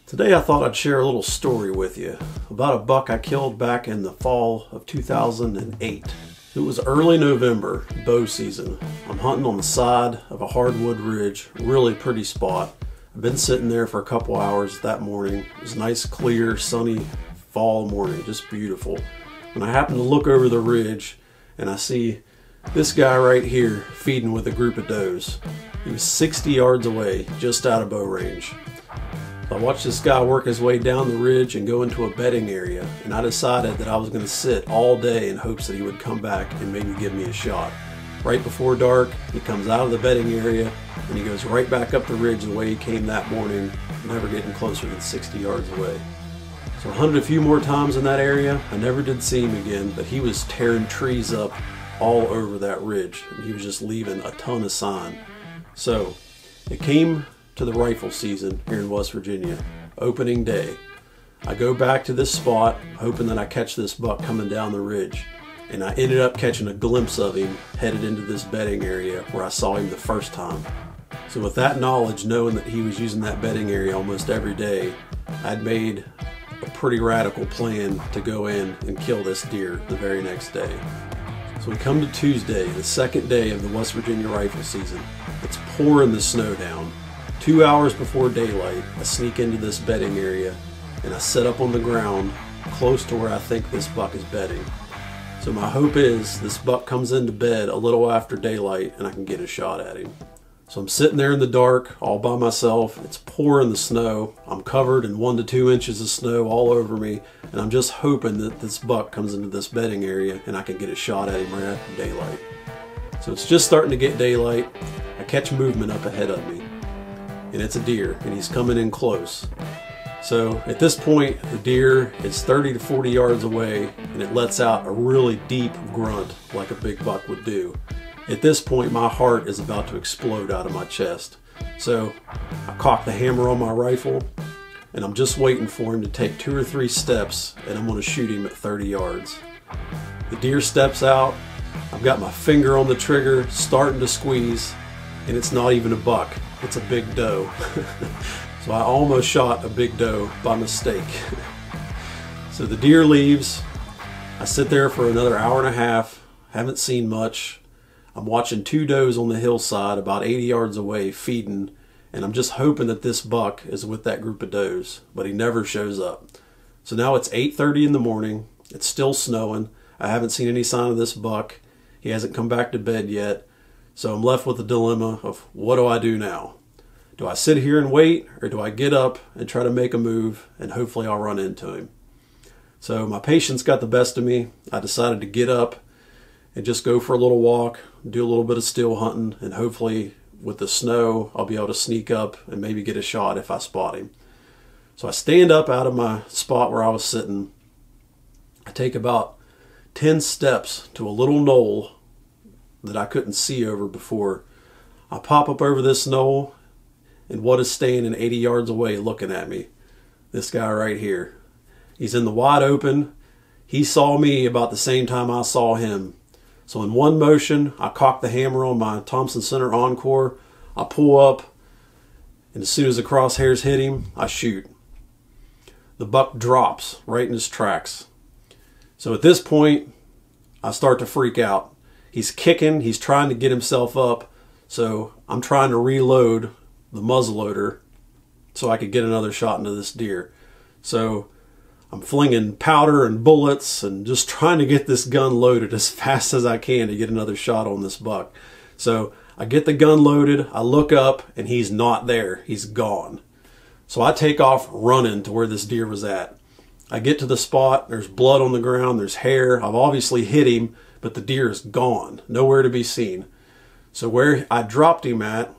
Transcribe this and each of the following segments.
Today I thought I'd share a little story with you about a buck I killed back in the fall of 2008. It was early November, bow season. I'm hunting on the side of a hardwood ridge, really pretty spot. I've been sitting there for a couple hours that morning. It was a nice, clear, sunny fall morning, just beautiful. When I happen to look over the ridge and I see this guy right here feeding with a group of does. He was 60 yards away, just out of bow range. I watched this guy work his way down the ridge and go into a bedding area, and I decided that I was going to sit all day in hopes that he would come back and maybe give me a shot. Right before dark, he comes out of the bedding area and he goes right back up the ridge the way he came that morning, never getting closer than 60 yards away. So I hunted a few more times in that area. I never did see him again, but he was tearing trees up all over that ridge, and he was just leaving a ton of sign. So it came to the rifle season here in West Virginia, opening day. I go back to this spot hoping that I catch this buck coming down the ridge, and I ended up catching a glimpse of him headed into this bedding area where I saw him the first time. So with that knowledge, knowing that he was using that bedding area almost every day, I'd made a pretty radical plan to go in and kill this deer the very next day. So we come to Tuesday, the second day of the West Virginia rifle season. It's pouring the snow down. 2 hours before daylight, I sneak into this bedding area and I set up on the ground close to where I think this buck is bedding. So my hope is this buck comes into bed a little after daylight and I can get a shot at him. So I'm sitting there in the dark all by myself. It's pouring the snow. I'm covered in 1 to 2 inches of snow all over me, and I'm just hoping that this buck comes into this bedding area and I can get a shot at him right after daylight. So it's just starting to get daylight. I catch movement up ahead of me, and it's a deer, and he's coming in close. So at this point, the deer is 30 to 40 yards away, and it lets out a really deep grunt like a big buck would do. At this point, my heart is about to explode out of my chest. So I cock the hammer on my rifle, and I'm just waiting for him to take 2 or 3 steps, and I'm going to shoot him at 30 yards. The deer steps out. I've got my finger on the trigger, starting to squeeze, and it's not even a buck. It's a big doe. So I almost shot a big doe by mistake. So the deer leaves. I sit there for another hour and a half. Haven't seen much. I'm watching 2 does on the hillside about 80 yards away feeding, and I'm just hoping that this buck is with that group of does, but he never shows up. So now it's 8:30 in the morning. It's still snowing. I haven't seen any sign of this buck. He hasn't come back to bed yet. So I'm left with the dilemma of what do I do now? Do I sit here and wait, or do I get up and try to make a move and hopefully I'll run into him? So my patience got the best of me. I decided to get up and just go for a little walk, do a little bit of still hunting, and hopefully with the snow I'll be able to sneak up and maybe get a shot if I spot him. So I stand up out of my spot where I was sitting. I take about 10 steps to a little knoll that I couldn't see over before. I pop up over this knoll, and what is standing 80 yards away looking at me? This guy right here. He's in the wide open. He saw me about the same time I saw him. So in one motion, I cock the hammer on my Thompson Center Encore. I pull up, and as soon as the crosshairs hit him, I shoot. The buck drops right in his tracks. So at this point, I start to freak out. He's kicking, he's trying to get himself up, so I'm trying to reload the muzzleloader so I could get another shot into this deer. So I'm flinging powder and bullets and just trying to get this gun loaded as fast as I can to get another shot on this buck. So I get the gun loaded, I look up, and he's not there. He's gone. So I take off running to where this deer was at. I get to the spot, there's blood on the ground, there's hair. I've obviously hit him, but the deer is gone, nowhere to be seen. So where I dropped him at,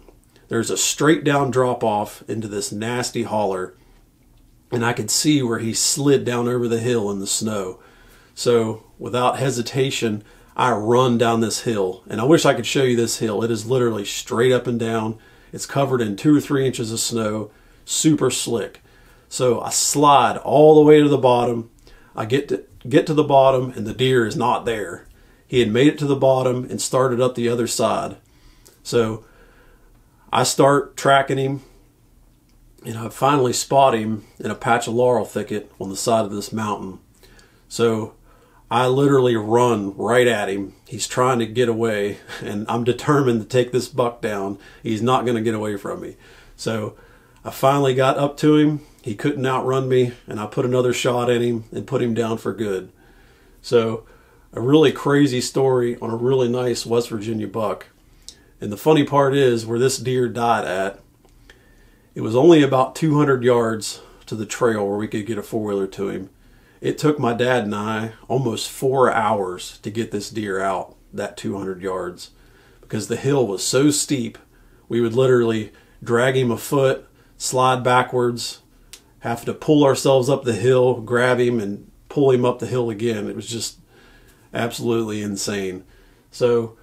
there's a straight down drop off into this nasty holler, and I could see where he slid down over the hill in the snow. So without hesitation, I run down this hill, and I wish I could show you this hill. It is literally straight up and down. It's covered in 2 or 3 inches of snow, super slick. So I slide all the way to the bottom. I get to the bottom, and the deer is not there. He had made it to the bottom and started up the other side. So I start tracking him, And I finally spot him in a patch of laurel thicket on the side of this mountain. So I literally run right at him. He's trying to get away, and I'm determined to take this buck down. He's not going to get away from me. So I finally got up to him. He couldn't outrun me, and I put another shot in him and put him down for good. So a really crazy story on a really nice West Virginia buck. And the funny part is, where this deer died at, it was only about 200 yards to the trail where we could get a four-wheeler to him. It took my dad and I almost 4 hours to get this deer out that 200 yards because the hill was so steep. We would literally drag him a foot, slide backwards, have to pull ourselves up the hill, grab him, and pull him up the hill again. It was just absolutely insane. So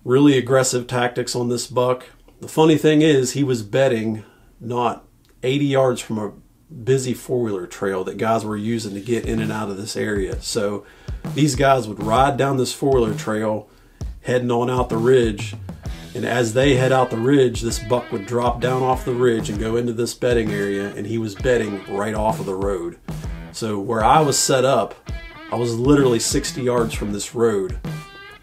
really aggressive tactics on this buck. The funny thing is, he was bedding not 80 yards from a busy four-wheeler trail that guys were using to get in and out of this area. So these guys would ride down this four-wheeler trail heading on out the ridge, and as they head out the ridge, this buck would drop down off the ridge and go into this bedding area, and he was bedding right off of the road. So where I was set up, I was literally 60 yards from this road,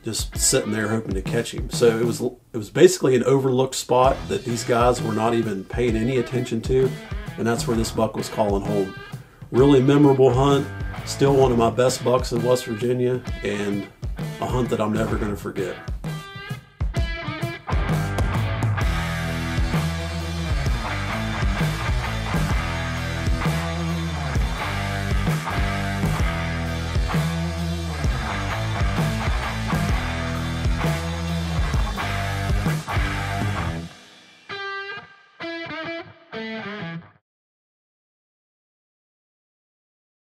just sitting there hoping to catch him. So it was basically an overlooked spot that these guys were not even paying any attention to, and that's where this buck was calling home. Really memorable hunt, still one of my best bucks in West Virginia, and a hunt that I'm never going to forget.